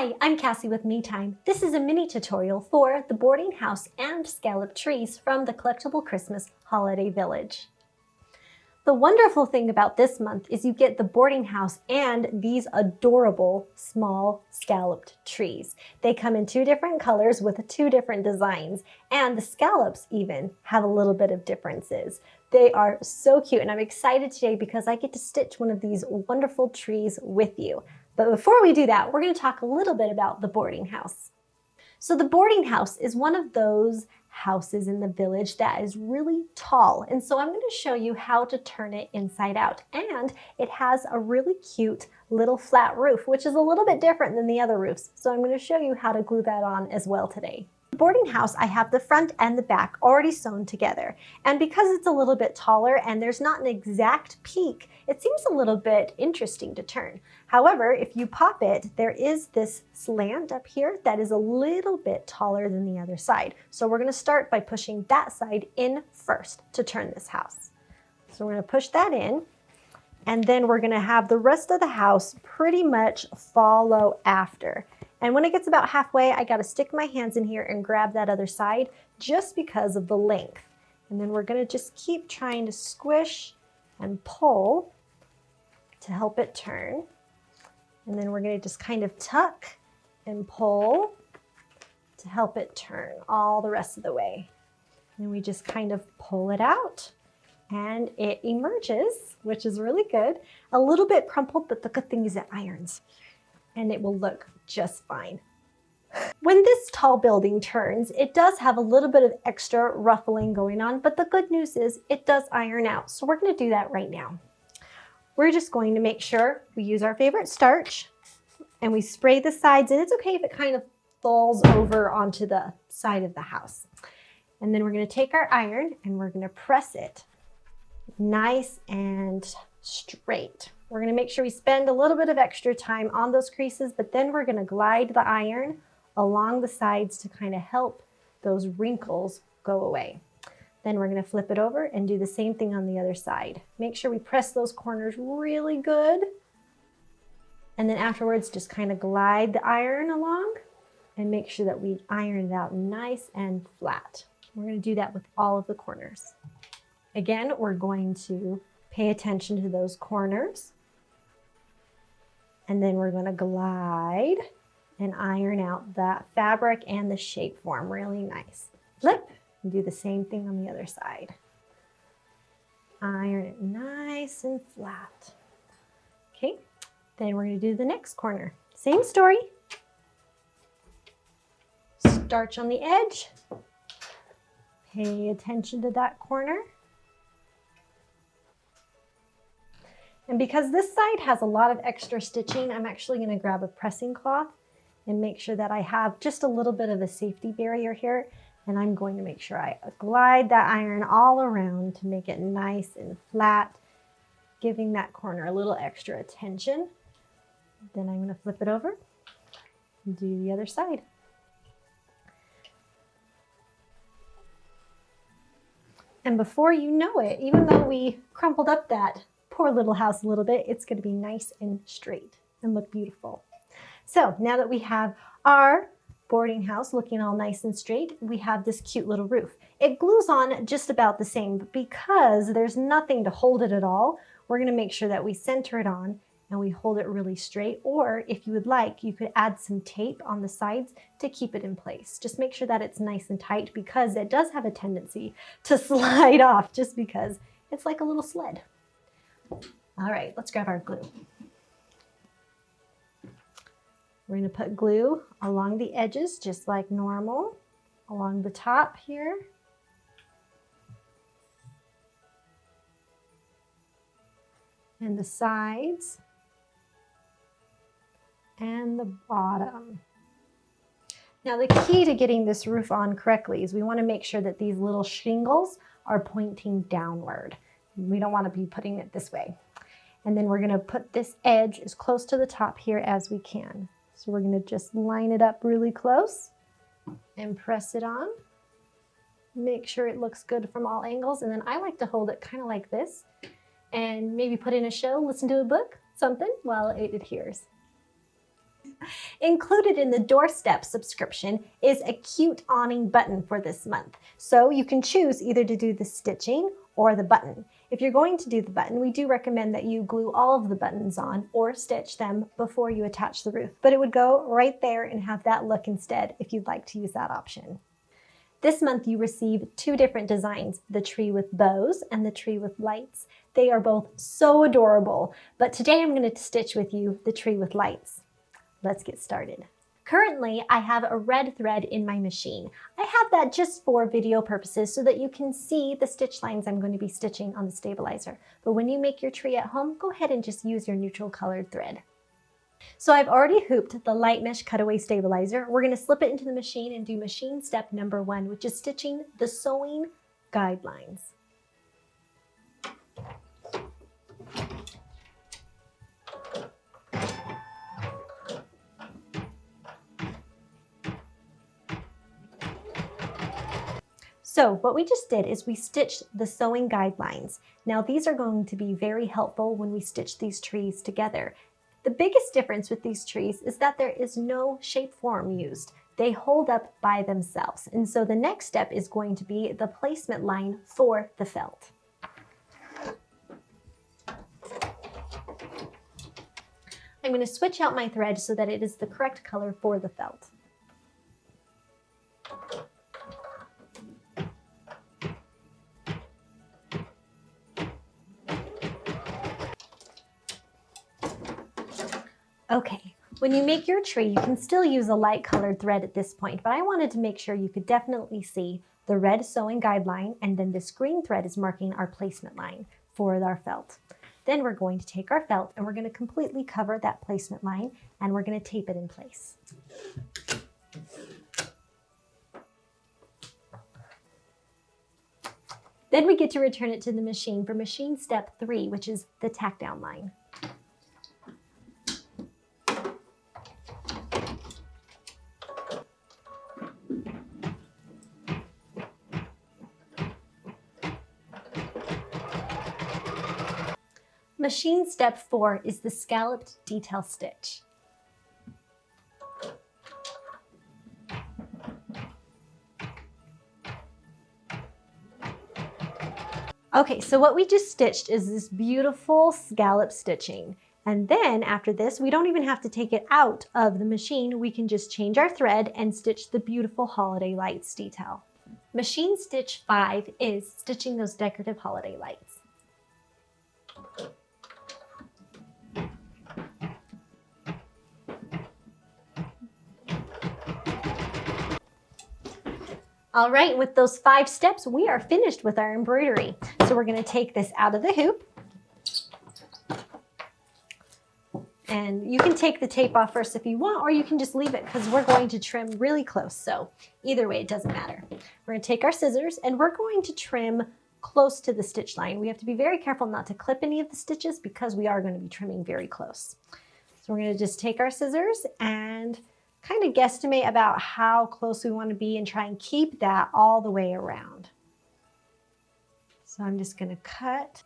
Hi, I'm Cassie with Me Time. This is a mini tutorial for the Boardinghouse and Scalloped Trees from the Collectible Christmas Holiday Village. The wonderful thing about this month is you get the boarding house and these adorable small scalloped trees. They come in two different colors with two different designs, and the scallops even have a little bit of differences. They are so cute, and I'm excited today because I get to stitch one of these wonderful trees with you. But before we do that, we're going to talk a little bit about the boarding house. So the boarding house is one of those houses in the village that is really tall. And so I'm going to show you how to turn it inside out. And it has a really cute little flat roof, which is a little bit different than the other roofs. So I'm going to show you how to glue that on as well today. The boarding house, I have the front and the back already sewn together. And because it's a little bit taller and there's not an exact peak, it seems a little bit interesting to turn. However, if you pop it, there is this slant up here that is a little bit taller than the other side. So we're going to start by pushing that side in first to turn this house. So we're going to push that in, and then we're going to have the rest of the house pretty much follow after. And when it gets about halfway, I got to stick my hands in here and grab that other side just because of the length. And then we're going to just keep trying to squish and pull to help it turn. And then we're going to just kind of tuck and pull to help it turn all the rest of the way. And we just kind of pull it out and it emerges, which is really good. A little bit crumpled, but the good thing is it irons and it will look just fine. When this tall building turns, it does have a little bit of extra ruffling going on, but the good news is it does iron out. So we're going to do that right now. We're just going to make sure we use our favorite starch and we spray the sides, and it's okay if it kind of falls over onto the side of the house. And then we're going to take our iron and we're going to press it nice and straight. We're going to make sure we spend a little bit of extra time on those creases, but then we're going to glide the iron along the sides to kind of help those wrinkles go away. Then we're going to flip it over and do the same thing on the other side. Make sure we press those corners really good. And then afterwards, just kind of glide the iron along and make sure that we iron it out nice and flat. We're going to do that with all of the corners. Again, we're going to pay attention to those corners. And then we're going to glide and iron out that fabric and the shape form really nice. Flip and do the same thing on the other side. Iron it nice and flat. Okay, then we're going to do the next corner. Same story. Starch on the edge. Pay attention to that corner. And because this side has a lot of extra stitching, I'm actually going to grab a pressing cloth and make sure that I have just a little bit of a safety barrier here. And I'm going to make sure I glide that iron all around to make it nice and flat, giving that corner a little extra attention. Then I'm going to flip it over and do the other side. And before you know it, even though we crumpled up that poor little house a little bit, it's going to be nice and straight and look beautiful. So now that we have our boarding house looking all nice and straight, we have this cute little roof. It glues on just about the same, but because there's nothing to hold it at all, we're going to make sure that we center it on and we hold it really straight. Or if you would like, you could add some tape on the sides to keep it in place. Just make sure that it's nice and tight because it does have a tendency to slide off just because it's like a little sled. All right, let's grab our glue. We're going to put glue along the edges just like normal, along the top here. And the sides and the bottom. Now the key to getting this roof on correctly is we want to make sure that these little shingles are pointing downward. We don't want to be putting it this way. And then we're going to put this edge as close to the top here as we can. So we're going to just line it up really close and press it on. Make sure it looks good from all angles. And then I like to hold it kind of like this and maybe put in a show, listen to a book, something while it adheres. Included in the doorstep subscription is a cute awning button for this month. So you can choose either to do the stitching or the button. If you're going to do the button, we do recommend that you glue all of the buttons on or stitch them before you attach the roof. But it would go right there and have that look instead if you'd like to use that option. This month you receive two different designs, the tree with bows and the tree with lights. They are both so adorable, but today I'm going to stitch with you the tree with lights. Let's get started. Currently, I have a red thread in my machine. I have that just for video purposes so that you can see the stitch lines I'm going to be stitching on the stabilizer. But when you make your tree at home, go ahead and just use your neutral colored thread. So I've already hooped the light mesh cutaway stabilizer. We're going to slip it into the machine and do machine step number 1, which is stitching the sewing guidelines. So what we just did is we stitched the sewing guidelines. Now these are going to be very helpful when we stitch these trees together. The biggest difference with these trees is that there is no shape form used. They hold up by themselves. And so the next step is going to be the placement line for the felt. I'm going to switch out my thread so that it is the correct color for the felt. Okay, when you make your tree, you can still use a light colored thread at this point, but I wanted to make sure you could definitely see the red sewing guideline, and then this green thread is marking our placement line for our felt. Then we're going to take our felt and we're going to completely cover that placement line and we're going to tape it in place. Then we get to return it to the machine for machine step 3, which is the tack down line. Machine step 4 is the scalloped detail stitch. Okay, so what we just stitched is this beautiful scallop stitching. And then after this, we don't even have to take it out of the machine. We can just change our thread and stitch the beautiful holiday lights detail. Machine stitch 5 is stitching those decorative holiday lights. All right, with those 5 steps, we are finished with our embroidery. So we're going to take this out of the hoop. And you can take the tape off first if you want, or you can just leave it because we're going to trim really close. So either way, it doesn't matter. We're going to take our scissors and we're going to trim close to the stitch line. We have to be very careful not to clip any of the stitches because we are going to be trimming very close. So we're going to just take our scissors and kind of guesstimate about how close we want to be and try and keep that all the way around. So I'm just going to cut.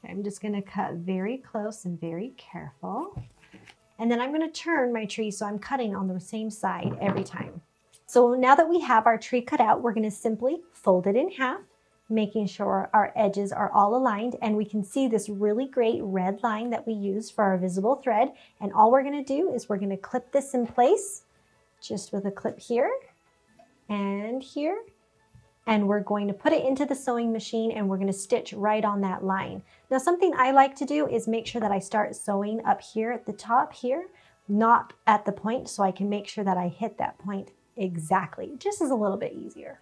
I'm just going to cut very close and very careful. And then I'm going to turn my tree so I'm cutting on the same side every time. So now that we have our tree cut out, we're going to simply fold it in half, making sure our edges are all aligned, and we can see this really great red line that we use for our visible thread. And all we're going to do is we're going to clip this in place just with a clip here and here. And we're going to put it into the sewing machine and we're going to stitch right on that line. Now, something I like to do is make sure that I start sewing up here at the top here, not at the point, so I can make sure that I hit that point exactly. It just is a little bit easier.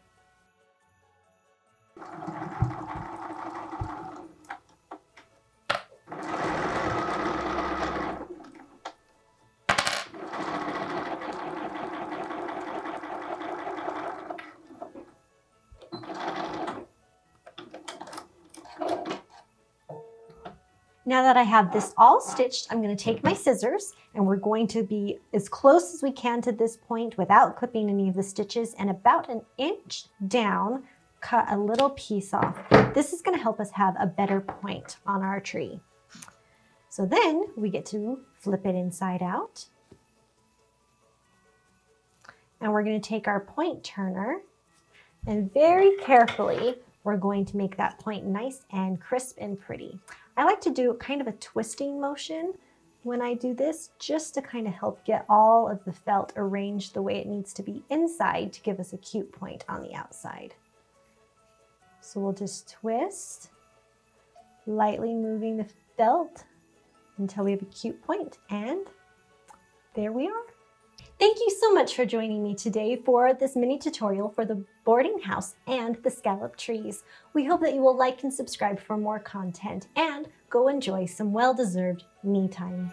Now that I have this all stitched, I'm going to take my scissors and we're going to be as close as we can to this point without clipping any of the stitches, and about an inch down, cut a little piece off. This is going to help us have a better point on our tree. So then we get to flip it inside out. And we're going to take our point turner and very carefully, we're going to make that point nice and crisp and pretty. I like to do kind of a twisting motion when I do this, just to kind of help get all of the felt arranged the way it needs to be inside to give us a cute point on the outside. So we'll just twist, lightly moving the felt until we have a cute point, and there we are. Thank you so much for joining me today for this mini tutorial for the boarding house and the scalloped trees. We hope that you will like and subscribe for more content and go enjoy some well-deserved me time.